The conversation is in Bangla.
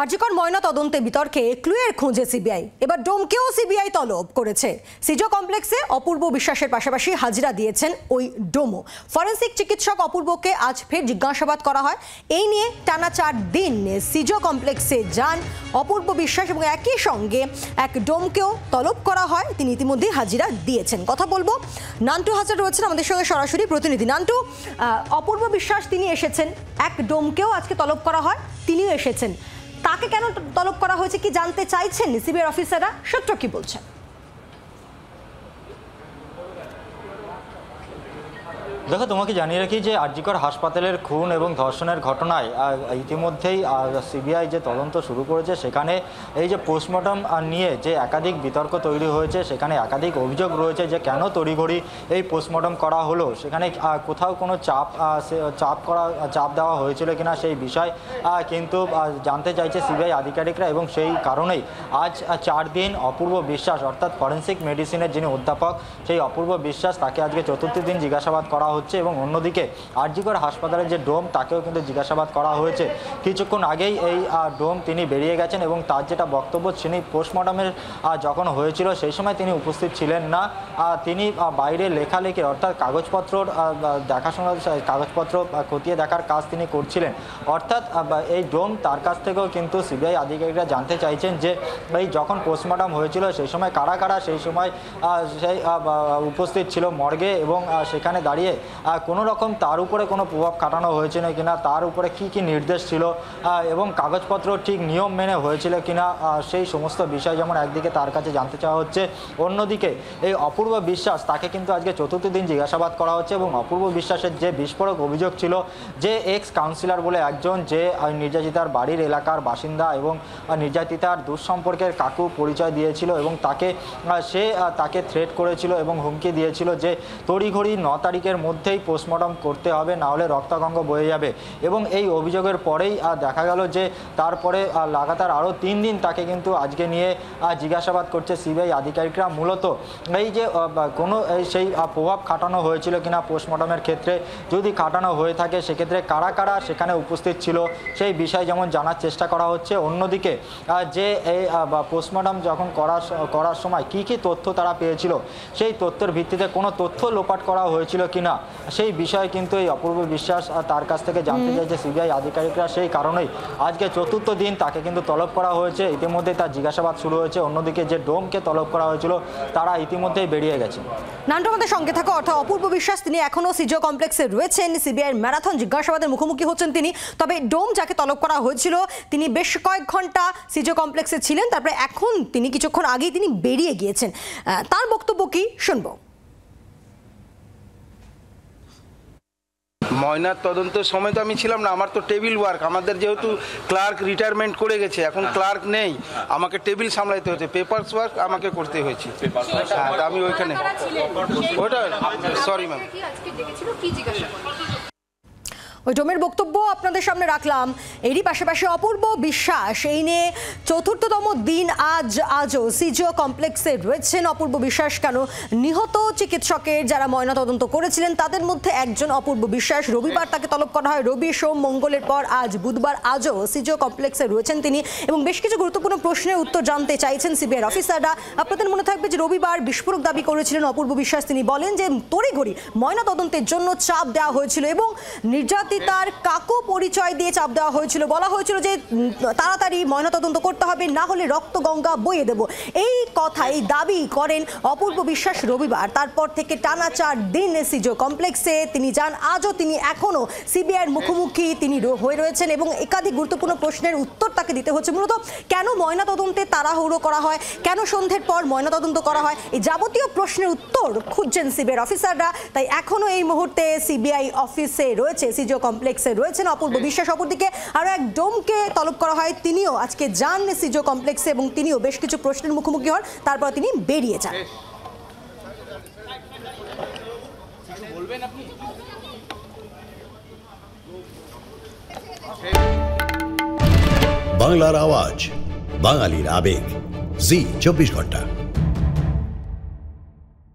আরজিকর ময়না তদন্তে বিতর্কে ক্লুয়ের খোঁজে সিবিআই। এবার ডোমকেও সিবিআই তলব করেছে। সিজো কমপ্লেক্সে অপূর্ব বিশ্বাসের পাশাপাশি হাজিরা দিয়েছেন ওই ডোমও। ফরেন্সিক চিকিৎসক অপূর্বকে আজ ফের জিজ্ঞাসাবাদ করা হয়। এই নিয়ে টানা 4 দিন সিজো কমপ্লেক্সে যান অপূর্ব বিশ্বাস এবং একই সঙ্গে এক ডোমকেও তলব করা হয়। তিনি ইতিমধ্যেই হাজিরা দিয়েছেন। কথা বলবো, নান্টু হাজার রয়েছেন আমাদের সঙ্গে সরাসরি প্রতিনিধি। নান্টু, অপূর্ব বিশ্বাস তিনি এসেছেন, এক ডোমকেও আজকে তলব করা হয়, তিনিও এসেছেন। তাকে কেন তলব করা হয়েছে কি জানতে চাইছেন সিবিআই অফিসাররা, সূত্র কি বলছেন? দেখো, তোমাকে জানিয়ে রাখি যে আরজিকর হাসপাতালের খুন এবং ধর্ষণের ঘটনায় ইতিমধ্যেই সিবিআই যে তদন্ত শুরু করেছে, সেখানে এই যে পোস্টমর্টম নিয়ে যে একাধিক বিতর্ক তৈরি হয়েছে, সেখানে একাধিক অভিযোগ রয়েছে যে কেন তড়িঘড়ি এই পোস্টমর্টম করা হলো, সেখানে কোথাও কোনো চাপ দেওয়া হয়েছিল কিনা সেই বিষয় কিন্তু জানতে চাইছে সিবিআই আধিকারিকরা। এবং সেই কারণেই আজ 4 দিন অপূর্ব বিশ্বাস অর্থাৎ ফরেন্সিক মেডিসিনের যিনি অধ্যাপক, সেই অপূর্ব বিশ্বাস, তাকে আজকে চতুর্থ দিন জিজ্ঞাসাবাদ করা হচ্ছে। এবং অন্যদিকে আরজিকর হাসপাতালের যে ডোম, তাকেও কিন্তু জিজ্ঞাসাবাদ করা হয়েছে। কিছুক্ষণ আগেই এই ডোম তিনি বেরিয়ে গেছেন এবং তার যেটা বক্তব্য, তিনি পোস্টমর্টমের যখন হয়েছিল সেই সময় তিনি উপস্থিত ছিলেন না। তিনি বাইরে লেখালেখি অর্থাৎ কাগজপত্র দেখাশোনা, কাগজপত্র খতিয়ে দেখার কাজ তিনি করছিলেন। অর্থাৎ এই ডোম, তার কাছ থেকেও কিন্তু সিবিআই আধিকারিকরা জানতে চাইছেন যে এই যখন পোস্টমর্টম হয়েছিল সেই সময় কারা কারা সেই সময় সেই উপস্থিত ছিল মর্গে, এবং সেখানে দাঁড়িয়ে কোনো রকম তার উপরে কোনো প্রভাব খাটানো হয়েছিল কিনা, তার উপরে কি কি নির্দেশ ছিল এবং কাগজপত্র ঠিক নিয়ম মেনে হয়েছিল কিনা, সেই সমস্ত বিষয় যেমন একদিকে তার কাছে জানতে চাওয়া হচ্ছে, অন্যদিকে এই অপূর্ব বিশ্বাস, তাকে কিন্তু আজকে চতুর্থ দিন জিজ্ঞাসাবাদ করা হচ্ছে। এবং অপূর্ব বিশ্বাসের যে বিস্ফোরক অভিযোগ ছিল যে এক্স কাউন্সিলর বলে একজন, যে নির্যাতিতার বাড়ির এলাকার বাসিন্দা এবং নির্যাতিতার দুঃসম্পর্কের কাকু পরিচয় দিয়েছিল এবং তাকে থ্রেট করেছিল এবং হুমকি দিয়েছিল যে তড়িঘড়ি 9 তারিখের মধ্যেই পোস্টমর্টম করতে হবে, না হলে রক্তগঙ্গা বয়ে যাবে। এবং এই অভিযোগের পরেই দেখা গেল যে তারপরে লাগাতার আরও 3 দিন তাকে কিন্তু আজকে নিয়ে জিজ্ঞাসাবাদ করছে সিবিআই আধিকারিকরা। মূলত এই যে কোনো সেই প্রভাব খাটানো হয়েছিল কিনা পোস্টমর্টমের ক্ষেত্রে, যদি খাটানো হয়ে থাকে সেক্ষেত্রে কারা কারা সেখানে উপস্থিত ছিল সেই বিষয় যেমন জানার চেষ্টা করা হচ্ছে। অন্যদিকে যে এই পোস্টমর্টম যখন করার সময় কি কি তথ্য তারা পেয়েছিল, সেই তথ্যের ভিত্তিতে কোনো তথ্য লোপাট করা হয়েছিল কিনা, সেই বিষয়ে কিন্তু এই অপূর্ব বিশ্বাস তার কাছ থেকে জানতে চাইছে সিবিআই আধিকারিকরা। সেই কারণেই আজকে চতুর্থ দিন তাকে কিন্তু তলব করা হয়েছে। ইতিমধ্যেই তার জিজ্ঞাসাবাদ শুরু হয়েছে। অন্যদিকে যে ডোমকে তলব করা হয়েছিল তারা ইতিমধ্যেই বেরিয়ে গেছে। নান্টু, আমাদের সঙ্গে থাকা অর্থাৎ অপূর্ব বিশ্বাস, তিনি এখনো সিজো কমপ্লেক্সে রয়েছেন। সিবিআই ম্যারাথন জিজ্ঞাসাবাদের মুখোমুখি হচ্ছেন তিনি। তবে ডোম যাকে তলব করা হয়েছিল তিনি বেশ কয়েক ঘন্টা সিজো কমপ্লেক্সে ছিলেন, তারপরে এখন তিনি কিছুক্ষণ আগেই তিনি বেরিয়ে গিয়েছেন। তার বক্তব্য কি শুনবো। ময়নার তদন্তের সময় তো আমি ছিলাম না, আমার তো টেবিল ওয়ার্ক। আমাদের যেহেতু ক্লার্ক রিটায়ারমেন্ট করে গেছে, এখন ক্লার্ক নেই, আমাকে টেবিল সামলাইতে হচ্ছে, পেপারস ওয়ার্ক আমাকে করতে হয়েছে। হ্যাঁ, আমি ওইখানে ওটা সরি ম্যাম। ওই ডোমের বক্তব্য আপনাদের সামনে রাখলাম। এরই পাশাপাশি অপূর্ব বিশ্বাস, এই নিয়ে চতুর্থতম দিন আজও সিজো কমপ্লেক্সে রয়েছেন অপূর্ব বিশ্বাস। কেন নিহত চিকিৎসকের যারা ময়নাতদন্ত করেছিলেন তাদের মধ্যে একজন অপূর্ব বিশ্বাস। রবিবার তাকে তলব করা হয়, রবি সোম মঙ্গলের পর আজ বুধবার আজও সিজো কমপ্লেক্সে রয়েছেন তিনি এবং বেশ কিছু গুরুত্বপূর্ণ প্রশ্নের উত্তর জানতে চাইছেন সিবিআই অফিসাররা। আপনাদের মনে থাকবে যে রবিবার বিস্ফোরক দাবি করেছিলেন অপূর্ব বিশ্বাস। তিনি বলেন যে তড়িঘড়ি ময়নাতদন্তের জন্য চাপ দেওয়া হয়েছিল এবং তার কাকু পরিচয় দিয়ে চাপ দেওয়া হয়েছিল। বলা হয়েছিল যে তাড়াতাড়ি ময়নাতদন্ত করতে হবে, না হলে রক্তগঙ্গা বইয়ে দেব। এই কথা, এই দাবি করেন অপূর্ব বিশ্বাস রবিবার। তারপর থেকে টানা 4 দিন সিজো কমপ্লেক্সে তিনি যান। আজও তিনি এখনো সিবিআইয়ের মুখোমুখি তিনি হয়ে রয়েছেন এবং একাধিক গুরুত্বপূর্ণ প্রশ্নের উত্তর তাকে দিতে হচ্ছে। মূলত কেন ময়নাতদন্তে তাড়াহুড়ো করা হয়, কেন সন্ধ্যের পর ময়নাতদন্ত করা হয়, এই যাবতীয় প্রশ্নের উত্তর খুঁজছেন সিবিআই অফিসাররা। তাই এখনো এই মুহূর্তে সিবিআই অফিসে রয়েছে, সিজো কমপ্লেক্সে রয়েছেন অপূর্ব বিশ্বাস। অপরদিকে আরো এক ডোমকে তলব করা হয়, তিনিও আজকে যান সিজো কমপ্লেক্সে এবং তিনিও বেশ কিছু প্রশ্নের মুখোমুখি হন, তারপর তিনি বেরিয়ে যান। বাংলার আওয়াজ, বাঙালির আবেগ, জি 24 ঘন্টা।